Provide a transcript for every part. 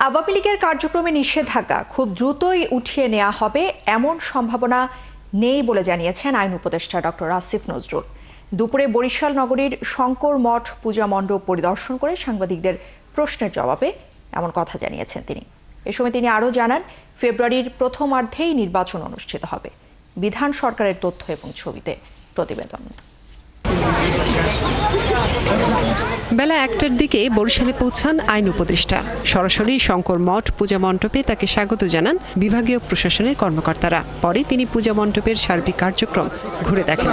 আওয়ামী লীগের কার্যক্রমে নিষেধাজ্ঞা খুব দ্রুতই উঠিয়ে নেওয়া হবে এমন সম্ভাবনা নেই বলে জানিয়েছেন আইন উপদেষ্টা ডক্টর আসিফ নজরুল। দুপুরে বরিশাল নগরীর শঙ্কর মঠ পূজা মণ্ডপ পরিদর্শন করে সাংবাদিকদের প্রশ্নের জবাবে এমন কথা জানিয়েছেন তিনি। এ সময় তিনি আরও জানান, ফেব্রুয়ারির প্রথমার্ধেই নির্বাচন অনুষ্ঠিত হবে। বিধান সরকারের তথ্য এবং ছবিতে প্রতিবেদন। বেলা ১টার দিকে বরিশালে পৌঁছান আইন উপদেষ্টা। সরাসরি শঙ্কর মঠ পূজা মণ্ডপে তাকে স্বাগত জানান বিভাগীয় প্রশাসনের কর্মকর্তারা। পরে তিনি পূজা মণ্ডপের সার্বিক কার্যক্রম ঘুরে দেখেন।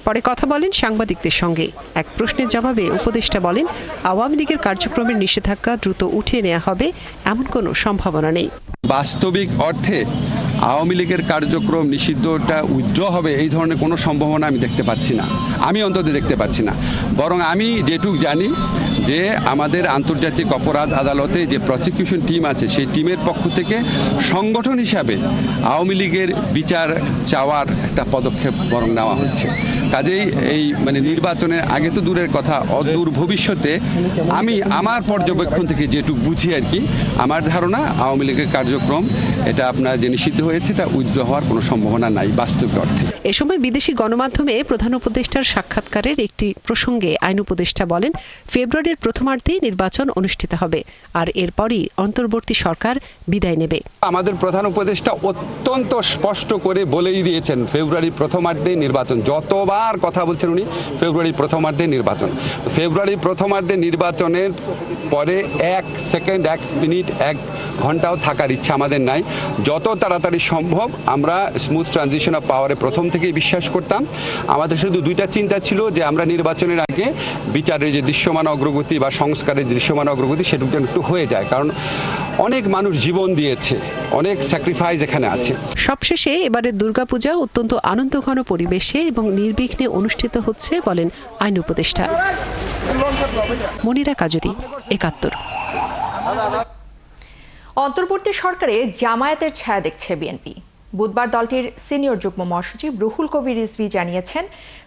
পরে কথা বলেন সাংবাদিকদের সঙ্গে। এক প্রশ্নের জবাবে উপদেষ্টা বলেন, আওয়ামী লীগের কার্যক্রমের নিষেধাজ্ঞা দ্রুত উঠিয়ে নেওয়া হবে এমন কোনো সম্ভাবনা নেই। বাস্তবিক অর্থে আওয়ামী লীগের কার্যক্রম নিষিদ্ধটা উইথড্র হবে এই ধরনের কোনো সম্ভাবনা আমি দেখতে পাচ্ছি না, আমি অন্তত দেখতে পাচ্ছি না। বরং আমি যেটুকু জানি যে আমাদের আন্তর্জাতিক অপরাধ আদালতে যে প্রসিকিউশন টিম আছে সেই টিমের পক্ষ থেকে সংগঠন হিসাবে আওয়ামী লীগের বিচার চাওয়ার একটা পদক্ষেপ বরং নেওয়া হচ্ছে। কাজেই এই নির্বাচনের আগে তো দূরের কথা, অদূর ভবিষ্যতে আমি আমার পর্যবেক্ষণ থেকে যেটুকু বুঝি আর কি, আমার ধারণা আওয়ামী লীগের কার্যক্রম এটা আপনার যে নিষিদ্ধ হয়েছে তা উইথড্র হওয়ার কোনো সম্ভাবনা নাই বাস্তবিক অর্থে। এ সময় বিদেশি গণমাধ্যমে প্রধান উপদেষ্টার সাক্ষাৎকারের একটি প্রসঙ্গে আইন উপদেষ্টা বলেন, ফেব্রুয়ারির প্রথমার্ধেই নির্বাচন অনুষ্ঠিত হবে, আর এরপরই অন্তর্বর্তী সরকার বিদায় নেবে। আমাদের প্রধান উপদেষ্টা অত্যন্ত স্পষ্ট করে বলেই দিয়েছেন ফেব্রুয়ারির প্রথমার্ধেই নির্বাচন। যতবার কথা বলছেন উনি ফেব্রুয়ারির প্রথমার্ধে নির্বাচন। ফেব্রুয়ারির প্রথমার্ধে নির্বাচনের পরে 1 সেকেন্ড 1 মিনিট 1 ঘন্টাও থাকার ইচ্ছা আমাদের নাই। যত তাড়াতাড়ি সম্ভব আমরা স্মুথ ট্রানজিশন অফ পাওয়ারে প্রথম থেকেই বিশ্বাস করতাম। আমাদের শুধু দুইটা চিন্তা ছিল যে আমরা নির্বাচনের আগে বিচারের যে দৃশ্যমান অগ্রগতি বা সংস্কারের দৃশ্যমান অগ্রগতি সেটুকু একটু হয়ে যায়, কারণ অনেক মানুষ জীবন দিয়েছে, অনেক স্যাক্রিফাইস এখানে আছে। সবশেষে এবারের দুর্গাপূজা অত্যন্ত আনন্দঘন পরিবেশে এবং নির্বিঘ্নে অনুষ্ঠিত হচ্ছে বলেন আইন উপদেষ্টা। মনিরা কাজুরি, ৭১। অন্তর্বর্তী সরকারে জামায়াতের ছায়া দেখছে বিএনপি। বুধবার দলটির সিনিয়র যুগ্ম মহাসচিব রুহুল কবির রিজভী জানিয়েছেন,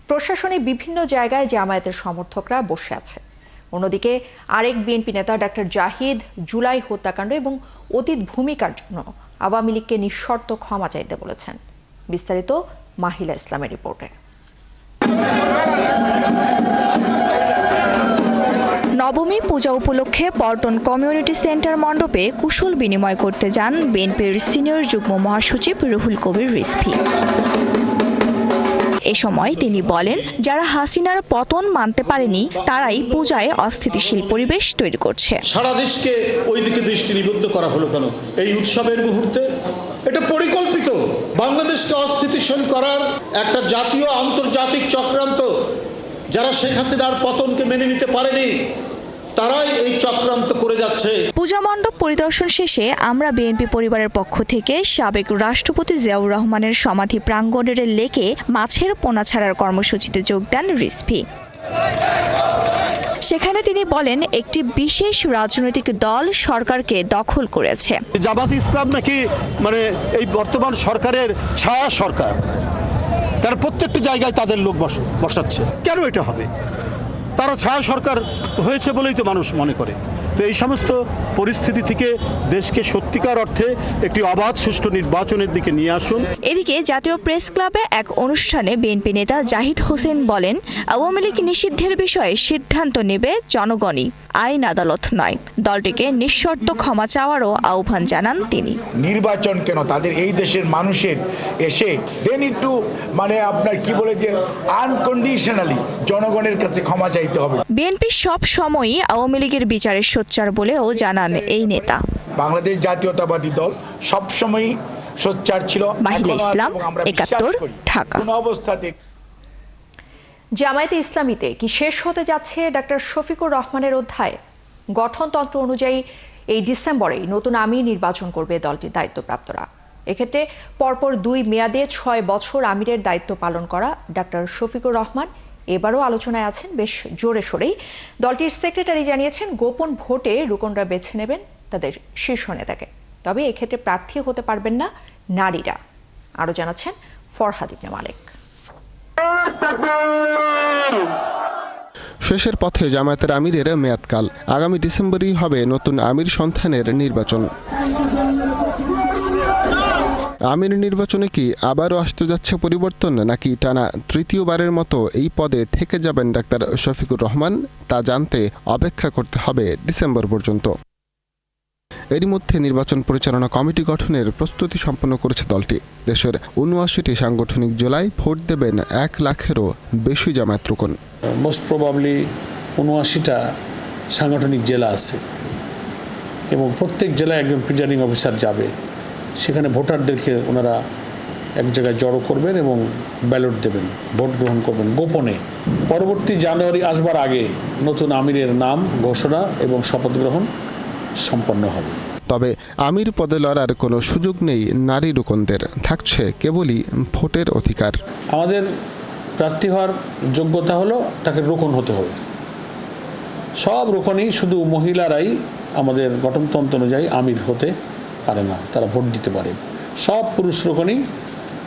প্রশাসনে বিভিন্ন জায়গায় জামায়াতের সমর্থকরা বসে আছে। অন্যদিকে আরেক বিএনপি নেতা ডাক্তার জাহিদ জুলাই হত্যাকাণ্ড এবং অতীত ভূমিকার জন্য আওয়ামী লীগকে নিঃশর্ত ক্ষমা চাইতে বলেছেন। বিস্তারিত মাহিলা ইসলামের রিপোর্টে। নবমী পূজা উপলক্ষে পল্টন কমিউনিটি সেন্টার মণ্ডপে কুশল বিনিময় করতে যান বিএনপির সিনিয়র যুগ্ম মহাসচিব রুহুল কবির রিজভী। এ সময় তিনি বলেন, যারা হাসিনার পতন মানতে পারেনি তারাই পূজায় অস্থিতিশীল পরিবেশ তৈরি করছে। সারা দেশকে ওই দিকে দৃষ্টি নিবদ্ধ করা হলো কেন এই উৎসবের মুহূর্তে? এটা পরিকল্পিত বাংলাদেশকে অস্থিতিশীল করার একটা জাতীয় আন্তর্জাতিক চক্রান্ত। যারা শেখ হাসিনার পতনকে মেনে নিতে পারেনি তারাই এই চক্রান্ত করে যাচ্ছে। পূজা মণ্ডপ পরিদর্শন শেষে আমরা বিএনপি পরিবারের পক্ষ থেকে সাবেক রাষ্ট্রপতি জিয়াউর রহমানের সমাধি প্রাঙ্গণের লেকে মাছের পোনা ছাড়ার কর্মসূচিতে যোগ দেন রিজভী। সেখানে তিনি বলেন, একটি বিশেষ রাজনৈতিক দল সরকারকে দখল করেছে। জামাত ইসলাম নাকি এই বর্তমান সরকারের ছায়া সরকার, কারণ প্রত্যেকটা জায়গায় তাদের লোক বসাচ্ছে। কেন এটা হবে? তারা ছায়া সরকার হয়েছে বলেই তো মানুষ মনে করে। তো এই সমস্ত পরিস্থিতি থেকে দেশকে সত্যিকার অর্থে একটি অবাধ সুষ্ঠু নির্বাচনের দিকে নিয়ে আসুন। এদিকে জাতীয় প্রেস ক্লাবে এক অনুষ্ঠানে বিএনপি নেতা জাহিদ হোসেন বলেন, আওয়ামী লীগ নিষিদ্ধের বিষয়ে সিদ্ধান্ত নেবে জনগণই, আইন আদালত নয়। দলটিকে নিঃশর্ত ক্ষমা চাওয়ারও আহ্বান জানান তিনি। নির্বাচন কেন, তাদের এই দেশের মানুষের এসে একটু আপনার কি বলে যে আনকন্ডিশনালি জনগণের কাছে ক্ষমা চাইতে হবে। বিএনপি সব সময়ই আওয়ামী লীগের বিচারের সোচ্চার বলেও জানান এই নেতা। বাংলাদেশ জাতীয়তাবাদী দল সবসময়ই সোচ্চার ছিল। মাহিলা ইসলাম, ৭১, ঢাকা। জামায়াতে ইসলামীতে কি শেষ হতে যাচ্ছে ডাক্তার শফিকুর রহমানের অধ্যায়? গঠনতন্ত্র অনুযায়ী এই ডিসেম্বরেই নতুন আমির নির্বাচন করবে দলটির দায়িত্বপ্রাপ্তরা। এক্ষেত্রে পরপর 2 মেয়াদে 6 বছর আমিরের দায়িত্ব পালন করা ডাক্তার শফিকুর রহমান এবারও আলোচনায় আছেন বেশ জোরে সোরেই। দলটির সেক্রেটারি জানিয়েছেন, গোপন ভোটে রুকনরা বেছে নেবেন তাদের শীর্ষ নেতাকে। তবে এক্ষেত্রে প্রার্থী হতে পারবেন না নারীরা। আরও জানাচ্ছেন ফরহাদ ইবনে মালেক। শেষের পথে জামায়াতের আমিরের মেয়াদকাল। আগামী ডিসেম্বরেই হবে নতুন আমির সন্ধানের নির্বাচন। আমির নির্বাচনে কি আবারও আসতে যাচ্ছে পরিবর্তন, নাকি টানা তৃতীয়বারের মতো এই পদে থেকে যাবেন ডাক্তার শফিকুর রহমান, তা জানতে অপেক্ষা করতে হবে ডিসেম্বর পর্যন্ত। এরই মধ্যে নির্বাচন পরিচালনা কমিটি গঠনের প্রস্তুতি সম্পন্ন করেছে দলটি। দেশের ৭৯টি সাংগঠনিক জেলায় ভোট দেবেন ১ লাখেরও বেশি জামায়াত রুকন। মোস্ট প্রবাবলি ৭৯টা সাংগঠনিক জেলা আছে এবং প্রত্যেক জেলায় একজন প্রিজাইডিং অফিসার যাবে। সেখানে ভোটারদেরকে ওনারা এক জায়গায় জড়ো করবেন এবং ব্যালট দেবেন, ভোট গ্রহণ করবেন গোপনে। পরবর্তী জানুয়ারি আসবার আগে নতুন আমিরের নাম ঘোষণা এবং শপথ গ্রহণ সম্পন্ন হবে। তবে আমির পদে লড়ার কোনো সুযোগ নেই নারী রুকনদের, থাকছে কেবলই ভোটের অধিকার। আমাদের প্রার্থী হওয়ার যোগ্যতা হলো তাকে রোকন হতে হবে। সব রোকনই, শুধু মহিলারাই আমাদের গঠনতন্ত্র অনুযায়ী আমির হতে পারে না, তারা ভোট দিতে পারে। সব পুরুষ রোকনই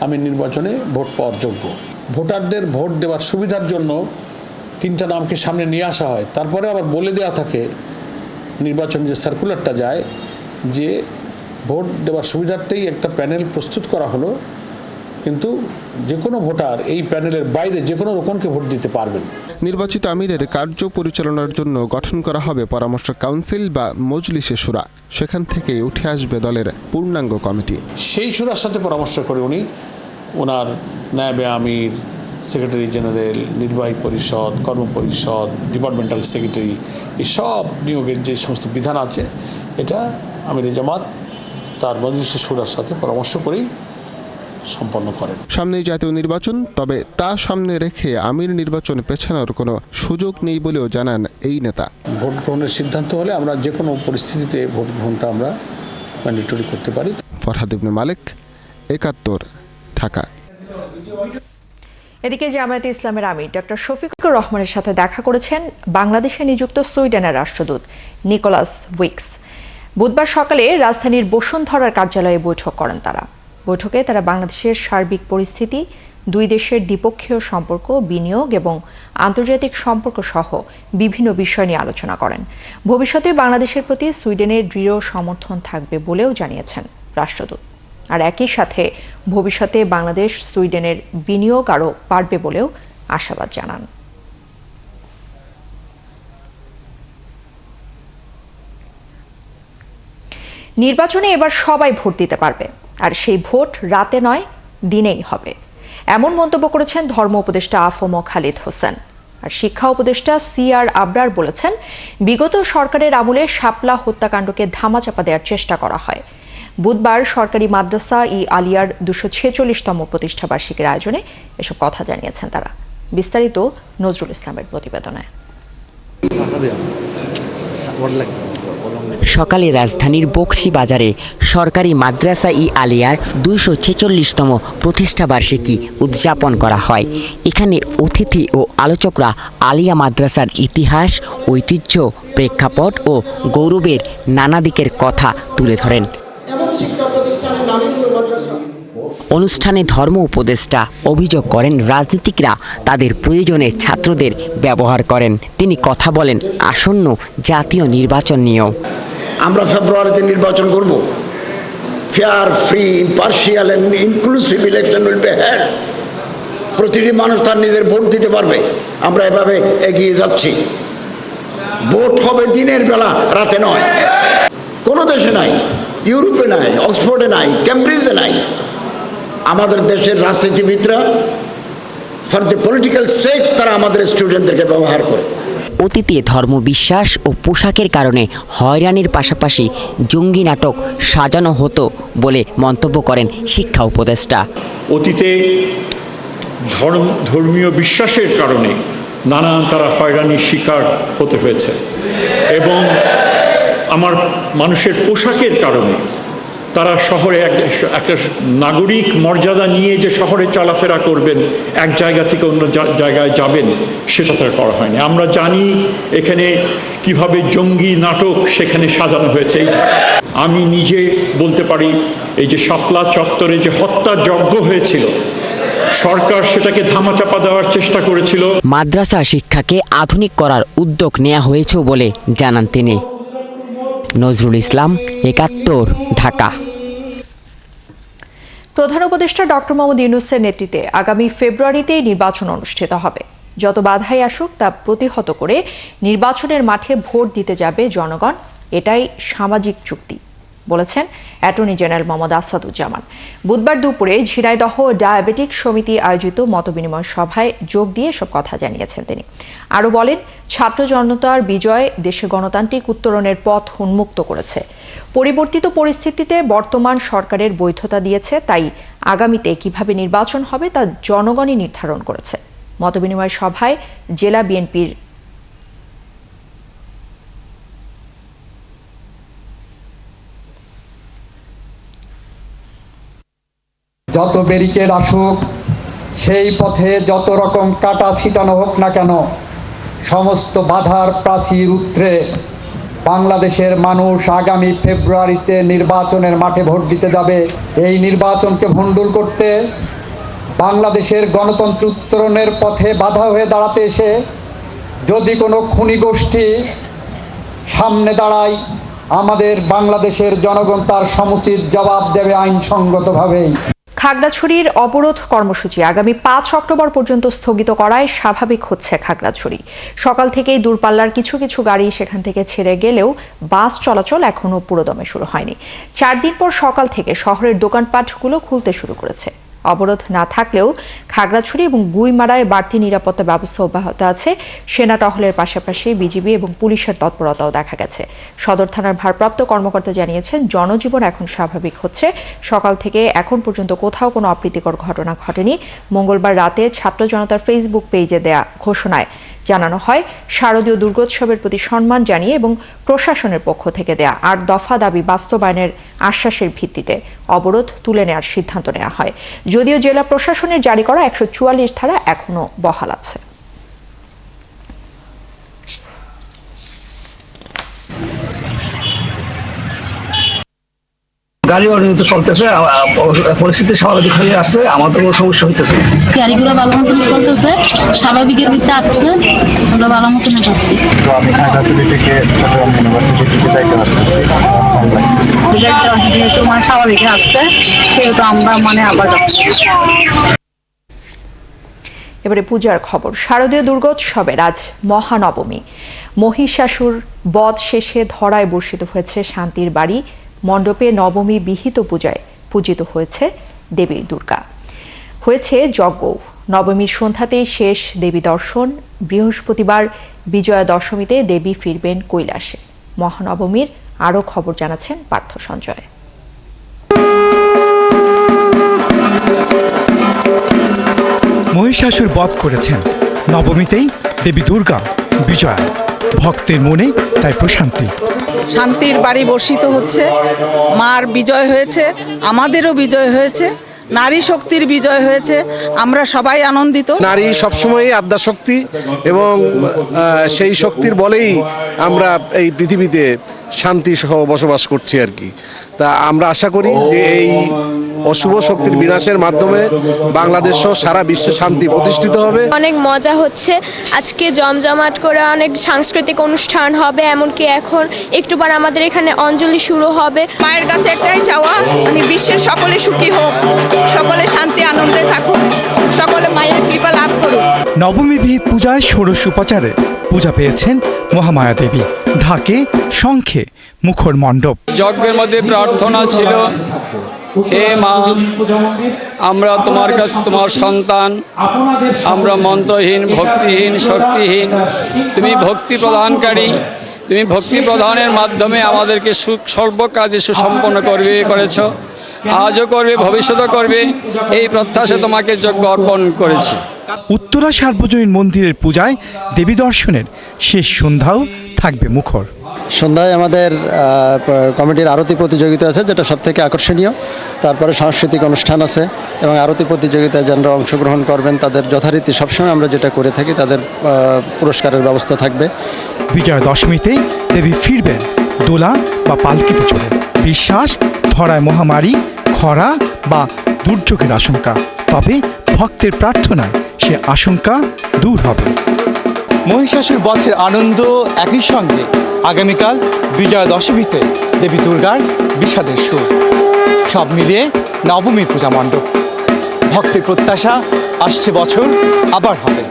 আমির নির্বাচনে ভোট পাওয়ার যোগ্য। ভোটারদের ভোট দেওয়ার সুবিধার জন্য 3টা নামকে সামনে নিয়ে আসা হয়। তারপরে আবার বলে দেওয়া থাকে নির্বাচন যে সার্কুলারটা যায় যে ভোট দেওয়ার সুবিধার্থেই একটা প্যানেল প্রস্তুত করা হলো, কিন্তু যে কোনো ভোটার এই প্যানেলের বাইরে যে কোনো রোকনকে ভোট দিতে পারবেন। নির্বাচিত আমিরের কার্য পরিচালনার জন্য গঠন করা হবে পরামর্শ কাউন্সিল বা মজলিসে শুরা। সেখান থেকে উঠে আসবে দলের পূর্ণাঙ্গ কমিটি। সেই শুরার সাথে পরামর্শ করে উনি ওনার নায়েবে আমির, সেক্রেটারি জেনারেল, নির্বাহী পরিষদ, কর্ম পরিষদ, ডিপার্টমেন্টাল সেক্রেটারি, এই সব নিয়োগের যে সমস্ত বিধান আছে এটা আমিরে জামাত তার মজলিসে শুরার সাথে পরামর্শ করেই সম্পন্ন করেন। সামনেই জাতীয় নির্বাচন, তবে তা সামনে রেখে আমির নির্বাচন পেছানোর কোনো সুযোগ নেই বলেও জানান এই নেতা। ভোট গ্রহণের সিদ্ধান্ত হলে আমরা যে কোনো পরিস্থিতিতে ভোট গ্রহণটা আমরা ম্যান্ডেটরি করতে পারি। ফরহাদ ইবনে মালিক, ৭১, ঢাকা। এদিকে জামায়াতে ইসলামের আমির ডক্টর শফিকুর রহমানের সাথে দেখা করেছেন বাংলাদেশে নিযুক্ত সুইডেনের রাষ্ট্রদূত নিকোলাস উইক্স। বুধবার সকালে রাজধানীর বসুন্ধরার কার্যালয়ে বৈঠক করেন তারা। বৈঠকে তারা বাংলাদেশের সার্বিক পরিস্থিতি, দুই দেশের দ্বিপক্ষীয় সম্পর্ক, বিনিয়োগ এবং আন্তর্জাতিক সম্পর্ক সহ বিভিন্ন বিষয় নিয়ে আলোচনা করেন। ভবিষ্যতে বাংলাদেশের প্রতি সুইডেনের দৃঢ় সমর্থন থাকবে বলেও জানিয়েছেন রাষ্ট্রদূত। আর একই সাথে ভবিষ্যতে বাংলাদেশ সুইডেনের বিনিয়োগ আরও বাড়বে বলেও আশাবাদ জানান। নির্বাচনে এবার সবাই ভোট দিতে পারবে, আর সেই ভোট রাতে নয় দিনেই হবে, এমন মন্তব্য করেছেন ধর্ম উপদেষ্টা আফম খালিদ হোসেন। আর শিক্ষা উপদেষ্টা CR আবরার বলেছেন, বিগত সরকারের আমলে শাপলা হত্যাকাণ্ডকে ধামাচাপা দেওয়ার চেষ্টা করা হয়। বুধবার সরকারি মাদ্রাসা আলিয়ার 246তম প্রতিষ্ঠাবার্ষিকীর আয়োজনে এসব কথা জানিয়েছেন তারা। বিস্তারিত নজরুল ইসলামের প্রতিবেদনে। সকালে রাজধানীর বকশী বাজারে সরকারি মাদ্রাসা আলিয়ার 246তম প্রতিষ্ঠাবার্ষিকী উদযাপন করা হয়। এখানে অতিথি ও আলোচকরা আলিয়া মাদ্রাসার ইতিহাস, ঐতিহ্য, প্রেক্ষাপট ও গৌরবের নানা দিকের কথা তুলে ধরেন। অনুষ্ঠানে ধর্ম উপদেষ্টা অভিযোগ করেন, রাজনীতিকরা তাদের প্রয়োজনে ছাত্রদের ব্যবহার করেন। তিনি কথা বলেন আসন্ন জাতীয় নির্বাচন নিয়েও। আমরা ফেব্রুয়ারিতে নির্বাচন করব। Fair, free, impartial and inclusive election will be held. প্রতিটি মানুষ তার নিজের ভোট দিতে পারবে। আমরা এভাবে এগিয়ে যাচ্ছি। ভোট হবে দিনের বেলা, রাতে নয়। কোনো দেশে নাই, ইউরোপে নাই, অক্সফোর্ডে নাই, ক্যামব্রিজে নাই। আমাদের দেশের রাজনীতিবিদরা ফর দ্য পলিটিক্যাল সেক তারা আমাদের স্টুডেন্টদেরকে ব্যবহার করে। অতীতে ধর্মবিশ্বাস ও পোশাকের কারণে হয়রানির পাশাপাশি জঙ্গি নাটক সাজানো হতো বলে মন্তব্য করেন শিক্ষা উপদেষ্টা। অতীতে ধর্মীয় বিশ্বাসের কারণে নানান তারা হয়রানির শিকার হতে হয়েছে এবং আমার মানুষের পোশাকের কারণে তারা শহরে একটা নাগরিক মর্যাদা নিয়ে যে শহরে চলাফেরা করবেন, এক জায়গা থেকে অন্য জায়গায় যাবেন, সেটা তারা করা হয়নি। আমরা জানি এখানে কিভাবে জঙ্গি নাটক সেখানে সাজানো হয়েছে। আমি নিজে বলতে পারি, এই যে শাপলা চত্বরে যে হত্যাযজ্ঞ হয়েছিল, সরকার সেটাকে ধামাচাপা দেওয়ার চেষ্টা করেছিল। মাদ্রাসা শিক্ষাকে আধুনিক করার উদ্যোগ নেওয়া হয়েছে বলে জানান তিনি। নজরুল ইসলাম, ৭১, ঢাকা। প্রধান উপদেষ্টা ডক্টর মোহাম্মদ ইউনূসের নেতৃত্বে আগামী ফেব্রুয়ারিতেই নির্বাচন অনুষ্ঠিত হবে। যত বাধাই আসুক তা প্রতিহত করে নির্বাচনের মাঠে ভোট দিতে যাবে জনগণ, এটাই সামাজিক চুক্তি বলেছেন অ্যাটর্নি জেনারেল মোহাম্মদ আসাদুজ্জামান। বুধবার দুপুরে ঝিনাইদহ ডায়াবেটিক সমিতি আয়োজিত মতবিনিময় সভায় যোগ দিয়ে সব কথা জানিয়েছেন তিনি। আরও বলেন, ছাত্র জনতার বিজয় দেশে গণতান্ত্রিক উত্তরণের পথ উন্মুক্ত করেছে। পরিবর্তিত পরিস্থিতিতে বর্তমান সরকারের বৈধতা দিয়েছে, তাই আগামীতে কিভাবে নির্বাচন হবে তা জনগণই নির্ধারণ করেছে। মতবিনিময় সভায় জেলা বিএনপির যত ব্যারিকেড আসুক, সেই পথে যত রকম কাটা ছিটানো হোক না কেন, সমস্ত বাধার প্রাচীর উত্তরে বাংলাদেশের মানুষ আগামী ফেব্রুয়ারিতে নির্বাচনের মাঠে ভোট দিতে যাবে। এই নির্বাচনকে ভণ্ডুল করতে, বাংলাদেশের গণতন্ত্র উত্তরণের পথে বাধা হয়ে দাঁড়াতে এসে যদি কোনো খুনি গোষ্ঠী সামনে দাঁড়ায়, আমাদের বাংলাদেশের জনগণ তার সমুচিত জবাব দেবে আইনসঙ্গতভাবেই। খাগড়াছড়ির অবরোধ কর্মসূচি আগামী ৫ অক্টোবর পর্যন্ত স্থগিত করায় স্বাভাবিক হচ্ছে খাগড়াছড়ি। সকাল থেকেই দূরপাল্লার কিছু কিছু গাড়ি সেখান থেকে ছেড়ে গেলেও বাস চলাচল এখনও পুরোদমে শুরু হয়নি। ৪ দিন পর সকাল থেকে শহরের দোকানপাটগুলো খুলতে শুরু করেছে। অবরোধ না থাকলেও খাগড়াছড়ি এবং গুইমারায় বাড়তি নিরাপত্তা ব্যবস্থা অব্যাহত আছে। সেনা টহলের পাশাপাশি বিজিবি এবং পুলিশের তৎপরতাও দেখা গেছে। সদর থানার ভারপ্রাপ্ত কর্মকর্তা জানিয়েছেন, জনজীবন এখন স্বাভাবিক হচ্ছে। সকাল থেকে এখন পর্যন্ত কোথাও কোনো অপ্রীতিকর ঘটনা ঘটেনি। মঙ্গলবার রাতে ছাত্র জনতার ফেসবুক পেজে দেয়া ঘোষণায় জানানো হয়, শারদীয় দুর্গোৎসবের প্রতি সম্মান জানিয়ে এবং প্রশাসনের পক্ষ থেকে দেয়া ৮ দফা দাবি বাস্তবায়নের আশ্বাসের ভিত্তিতে অবরোধ তুলে নেওয়ার সিদ্ধান্ত নেওয়া হয়। যদিও জেলা প্রশাসনের জারি করা ১৪৪ ধারা এখনও বহাল আছে। গাড়ি অনিয়মিত চলতেছে, পরিস্থিতি স্বাভাবিক হয়ে আসছে, আমাদের কোনো সমস্যা হইতেছে। গাড়িগুলো ভালো মতন চলতেছে, স্বাভাবিকের ভিত্তিতে আসছে, আমরা ভালো মতন যাচ্ছি। তো আমি খাগড়াছড়ি থেকে চট্টগ্রাম ইউনিভার্সিটি থেকে যাইতে পারতেছি। যেহেতু স্বাভাবিকে আসছে, সেহেতু আমরা আবার যাচ্ছি। এবারে পূজার খবর। শারদীয় দুর্গোৎসবের আজ মহানবমী। মহিষাসুর বধ শেষে ধরায় বর্ষিত হয়েছে শান্তির বাড়ি। মণ্ডপে নবমী বিহিত পূজায় পূজিত হয়েছে দেবী দুর্গা। হয়েছে যজ্ঞ। নবমীর সন্ধ্যাতেই শেষ দেবী দর্শন। বৃহস্পতিবার বিজয়া দশমীতে দেবী ফিরবেন কৈলাসে। মহানবমীর আরও খবর জানাচ্ছেন পার্থ সঞ্জয়। মহিষাসুর বধ করেছেন, নবমীতেই দেবী দুর্গা বিজয়া। ভক্তের মনে তাই প্রশান্তি। শান্তির বাড়ি বর্ষিত হচ্ছে, মার বিজয় হয়েছে, আমাদেরও বিজয় হয়েছে, নারী শক্তির বিজয় হয়েছে। আমরা সবাই আনন্দিত। নারী সবসময়ই আদ্যা শক্তি এবং সেই শক্তির বলেই আমরা এই পৃথিবীতে শান্তি সহ বসবাস করছি আর কি। তা আমরা আশা করি যে এই অশুভ শক্তির বিনাশের মাধ্যমে বাংলাদেশ সহ সারা বিশ্বে শান্তি প্রতিষ্ঠিত হবে। অনেক মজা হচ্ছে, আজকে জমজমাট করে অনেক সাংস্কৃতিক অনুষ্ঠান হবে, এমনকি এখন একটু পর আমাদের এখানে অঞ্জলি শুরু হবে। মায়ের কাছে একটাই চাওয়া, বিশ্বের সকলে সুখী হোক, সকলে শান্তি আনন্দে থাকুক, সকলে মায়ের কৃপা লাভ করুক। নবমী বিহিত পূজায় ষোড়শ উপাচারে পূজা পেয়েছেন মহামায়া দেবী। ঢাকে শঙ্খে মুখর মণ্ডপ। যজ্ঞের মধ্যে প্রার্থনা ছিল, হে মা, আমরা তোমার কাছে তোমার সন্তান, আমরা মন্ত্রহীন, ভক্তিহীন, শক্তিহীন। তুমি ভক্তি প্রদানকারী, তুমি ভক্তি প্রদানের মাধ্যমে আমাদেরকে সর্ব কাজে সুসম্পন্ন করেছ, আজও করবে, ভবিষ্যতও করবে। এই প্রত্যাশা তোমাকে যজ্ঞ অর্পণ করেছি। উত্তরা সার্বজনীন মন্দিরের পূজায় দেবী দর্শনের শেষ সন্ধ্যাও থাকবে মুখর। সন্ধ্যায় আমাদের কমিটির আরতি প্রতিযোগিতা আছে, যেটা সবথেকে আকর্ষণীয়। তারপরে সাংস্কৃতিক অনুষ্ঠান আছে এবং আরতি প্রতিযোগিতায় যারা অংশগ্রহণ করবেন তাদের যথারীতি সবসময় আমরা যেটা করে থাকি, তাদের পুরস্কারের ব্যবস্থা থাকবে। বিজয়া দশমীতে দেবী ফিরবেন দোলা বা পালকিতে চড়ে। বিশ্বাস, ধরায় মহামারী, খরা বা দুর্যোগের আশঙ্কা, তবে ভক্তের প্রার্থনায় সে আশঙ্কা দূর হবে। মহিষাসুর বধের আনন্দ একই সঙ্গে আগামীকাল বিজয়া দশমীতে দেবী দুর্গার বিষাদের সুর, সব মিলিয়ে নবমীর পূজা মণ্ডপ। ভক্তের প্রত্যাশা আসছে বছর আবার হবে।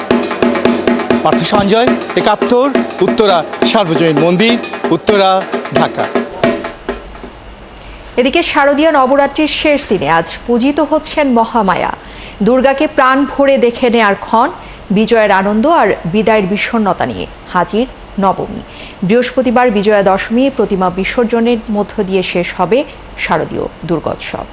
পার্থ সঞ্জয়, ৭১, উত্তরা সার্বজনীন মন্দির, উত্তরা, ঢাকা। এদিকে শারদীয় নবরাত্রির শেষ দিনে আজ পূজিত হচ্ছেন মহামায়া। দুর্গাকে প্রাণ ভরে দেখে নেয়ার ক্ষণ, বিজয়ের আনন্দ আর বিদায়ের বিষণ্ণতা নিয়ে হাজির নবমী। বৃহস্পতিবার বিজয়া দশমী প্রতিমা বিসর্জনের মধ্য দিয়ে শেষ হবে শারদীয় দুর্গোৎসব।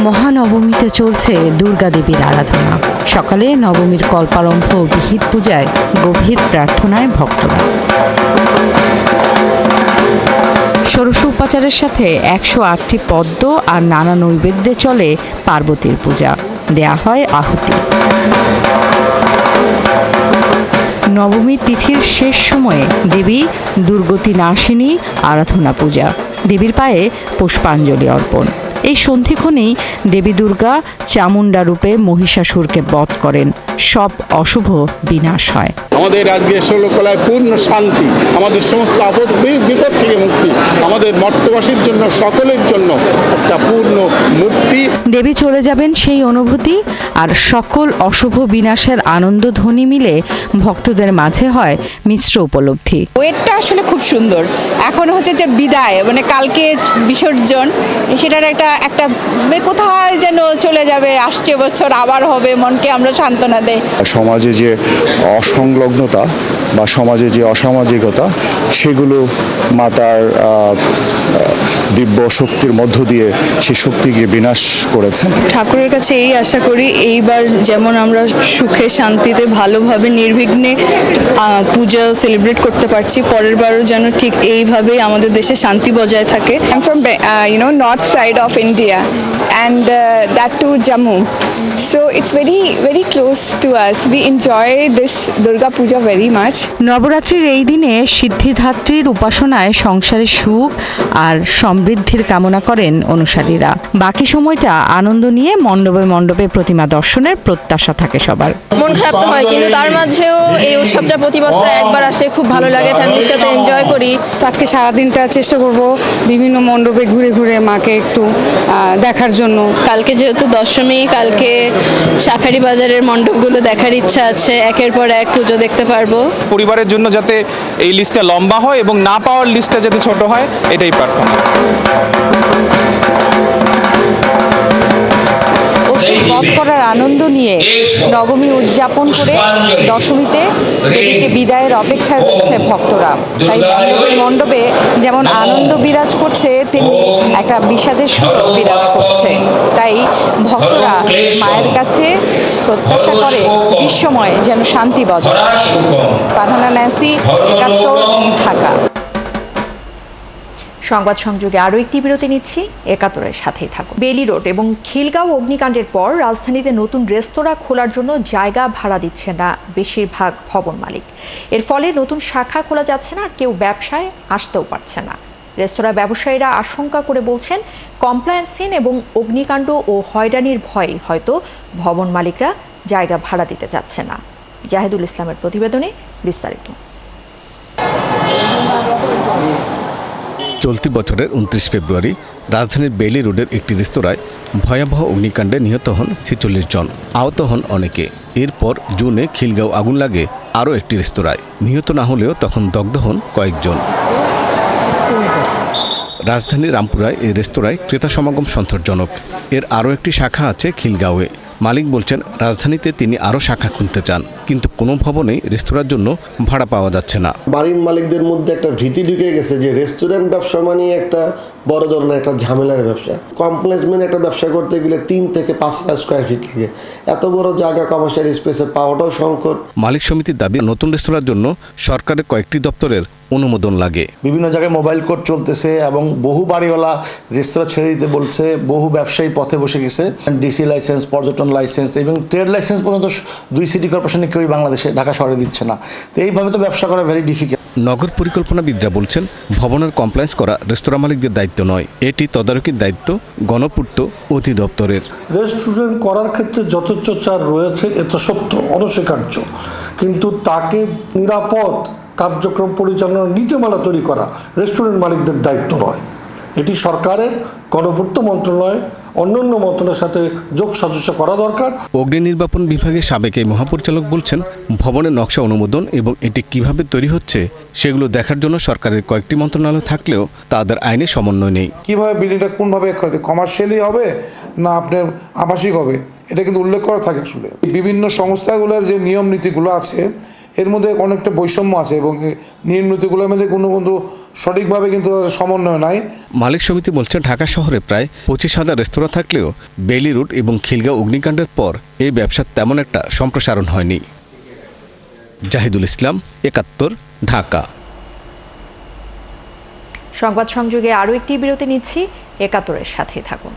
মহানবমীতে চলছে দুর্গা দেবীর আরাধনা। সকালে নবমীর কল্পারম্ভ বিহিত পূজায়, গভীর প্রার্থনায় ভক্তরা। ষোড়শ উপাচারের সাথে ১০৮টি পদ্ম আর নানা নৈবেদ্যে চলে পার্বতীর পূজা, দেয়া হয় আহুতি। নবমী তিথির শেষ সময়ে দেবী দুর্গতি নাশিনী আরাধনা পূজা, দেবীর পায়ে পুষ্পাঞ্জলি অর্পণ। এই সন্ধিক্ষণেই দেবী দুর্গা চামুণ্ডা রূপে মহিষাসুরকে বধ করেন, সব অশুভ বিনাশ হয়। আমাদের আজকে ১৬ কলায় পূর্ণ শান্তি, আমাদের সমস্ত আপদ বিপদ থেকে মুক্তি, আমাদের মর্তবাসীর জন্য, সকলের জন্য একটা পূর্ণ মুক্তি। দেবী চলে যাবেন সেই অনুভূতি আর সকল অশুভ বিনাশের আনন্দ ধ্বনি মিলে ভক্তদের মাঝে হয় মিশ্র উপলব্ধি। ওয়েটটা আসলে খুব সুন্দর। এখন হচ্ছে যে বিদায়, মানে কালকে বিসর্জন, সেটার একটা কোথায় যেন চলে যাবে, আসছে বছর আবার হবে, মনকে আমরা সান্ত্বনা দেয়। সমাজে যে অসংলগ্নতা বা সমাজে যে অসামাজিকতা, সেগুলো মাতার দিব্য শক্তির মধ্য দিয়ে সেই শক্তিকে বিনাশ করেছেন। ঠাকুরের কাছে এই আশা করি, এইবার যেমন আমরা সুখে শান্তিতে ভালোভাবে নির্বিঘ্নে পূজা সেলিব্রেট করতে পারছি, পরের বারও যেন ঠিক এইভাবেই আমাদের দেশে শান্তি বজায় থাকে। I am from north side of India and that too Jammu, so it's very close to us. We enjoy this Durga Puja very much. নবরাত্রির এই দিনে সিদ্ধিধাত্রীর উপাসনায় সংসারে সুখ আর সমৃদ্ধির কামনা করেন অনুসারীরা। বাকি সময়টা আনন্দ নিয়ে মণ্ডপে মণ্ডপে প্রতিমা দর্শনের প্রত্যাশা থাকে সবার। মন খারাপ তো হয়, কিন্তু তার মাঝেও এই উৎসবটা প্রতি বছর একবার আসে, খুব ভালো লাগে, ফ্যামিলির সাথে এনজয় করি। তো আজকে সারাদিনটা চেষ্টা করব বিভিন্ন মণ্ডপে ঘুরে ঘুরে মাকে একটু দেখার জন্য। কালকে যেহেতু দশমী, কালকে শাঁখারি বাজারের মণ্ডপগুলো দেখার ইচ্ছা আছে, একের পর এক পুজো দেখতে পারবো। পরিবারের জন্য যাতে এই লিস্টটা লম্বা হয় এবং না পাওয়ার লিস্টটা যাতে ছোট হয়, এটাই প্রার্থনা। বধ করার আনন্দ নিয়ে নবমী উদযাপন করে দশমীতে দেবীকে বিদায়ের অপেক্ষায় রয়েছে ভক্তরা। তাই মণ্ডপে মণ্ডপে যেমন আনন্দ বিরাজ করছে, তেমনি একটা বিষাদের সুর বিরাজ করছে। তাই ভক্তরা মায়ের কাছে প্রত্যাশা করে বিশ্বময় যেন শান্তি বজায়। ফারহানা ন্যান্সি, ৭১, ঢাকা। সংবাদ সংযোগে আরও একটি বিরতি নিচ্ছি, ৭১-এর সাথেই থাকুন। বেলি রোড এবং খিলগাঁও অগ্নিকাণ্ডের পর রাজধানীতে নতুন রেস্তোরাঁ খোলার জন্য জায়গা ভাড়া দিচ্ছে না বেশিরভাগ ভবন মালিক। এর ফলে নতুন শাখা খোলা যাচ্ছে না, আর কেউ ব্যবসায় আসতেও পারছে না। রেস্তোরাঁ ব্যবসায়ীরা আশঙ্কা করে বলছেন, কমপ্লায়েন্সহীন এবং অগ্নিকাণ্ড ও হয়রানির ভয়ে হয়তো ভবন মালিকরা জায়গা ভাড়া দিতে চাচ্ছে না। জাহিদুল ইসলামের প্রতিবেদনে বিস্তারিত। চলতি বছরের ২৯ ফেব্রুয়ারি রাজধানীর বেইলি রোডের একটি রেস্তোরাঁয় ভয়াবহ অগ্নিকাণ্ডে নিহত হন ৪৬ জন, আহত হন অনেকে। এরপর জুনে খিলগাঁও আগুন লাগে আরও একটি রেস্তোরাঁয়। নিহত না হলেও তখন দগ্ধ হন কয়েকজন। রাজধানীর রামপুরায় এই রেস্তোরাঁয় ক্রেতা সমাগম সন্তোষজনক। এর আরও একটি শাখা আছে খিলগাঁওয়ে। মালিক বলছেন, রাজধানীতে তিনি আরও শাখা খুলতে চান, কিন্তু কোনো ভবনেই রেস্তোরাঁর জন্য ভাড়া পাওয়া যাচ্ছে না। বাড়ির মালিকদের মধ্যে একটা ভীতি ঢুকে গেছে যে রেস্টুরেন্ট ব্যবসা মানে একটা বড় ধরনের একটা ঝামেলার ব্যবসা। কমপ্লেক্সমেন্ট একটা ব্যবসা করতে গেলে ৩ থেকে ৫,০০০ স্কোয়ার ফিট লাগে, এত বড় জায়গা কমার্শিয়াল স্পেসে পাওয়াটাও সংকট। মালিক সমিতির দাবি, নতুন রেস্তোরাঁর জন্য সরকারের কয়েকটি দপ্তরের অনুমোদন লাগে। বিভিন্ন জায়গায় মোবাইল কোর্ট চলতেছে এবং বহু বাড়িওয়ালা রেস্তোরাঁ ছেড়ে দিতে বলছে, বহু ব্যবসায়ী পথে বসে গেছে। ডিসি লাইসেন্স, পর্যটন লাইসেন্স এবং ট্রেড লাইসেন্স পর্যন্ত 2 সিটি কর্পোরেশনে কেউই বাংলাদেশে ঢাকা শহরে দিচ্ছে না। তো এইভাবে তো ব্যবসা করা ভেরি ডিফিকাল্ট। নগর পরিকল্পনাবিদরা বলছেন ভবনের কমপ্লায়েন্স করা রেস্তোরাঁ মালিকদের দায়িত্ব নয়, এটি তদারকির দায়িত্ব গণপূর্ত অধিদপ্তরের। রেস্টুরেন্ট করার ক্ষেত্রে যথেচ্ছ ছাড় রয়েছে, এটা সত্য, অনস্বীকার্য, কিন্তু তাকে নিরাপদ কার্যক্রম পরিচালনার নীতিমালা তৈরি করা রেস্টুরেন্ট মালিকদের দায়িত্ব নয়। এটি সরকারের, গণপূর্ত মন্ত্রণালয়, অন্যান্য মন্ত্রণালয়ের সাথে যোগ সাজস্য করা দরকার। অগ্নি নির্বাপন বিভাগের সাবেক এই মহাপরিচালক বলছেন ভবনের নকশা অনুমোদন এবং এটি কিভাবে তৈরি হচ্ছে সেগুলো দেখার জন্য সরকারের কয়েকটি মন্ত্রণালয় থাকলেও তাদের আইনে সমন্বয় নেই। কিভাবে বিল্ডিংটা কোনভাবে কমার্শিয়ালি হবে না আপনার আবাসিক হবে, এটা কিন্তু উল্লেখ করা থাকে। আসলে বিভিন্ন সংস্থাগুলোর যে নিয়ম নীতিগুলো আছে এর মধ্যে অনেকটা বৈষম্য আছে এবং নিয়ম নীতিগুলোর মধ্যে কিন্তু সঠিকভাবে কিন্তু সমন্বয় নাই। মালিক সমিতি বলছে ঢাকা শহরে প্রায় 25,000 রেস্তোরাঁ থাকলেও বেইলি রোড এবং খিলগাঁও অগ্নিকাণ্ডের পর এই ব্যবসার তেমন একটা সম্প্রসারণ হয়নি। জাহিদুল ইসলাম, 71, ঢাকা। সংবাদ সংযোগে আরও একটি বিরতি নিচ্ছি, 71-এর সাথে থাকুন।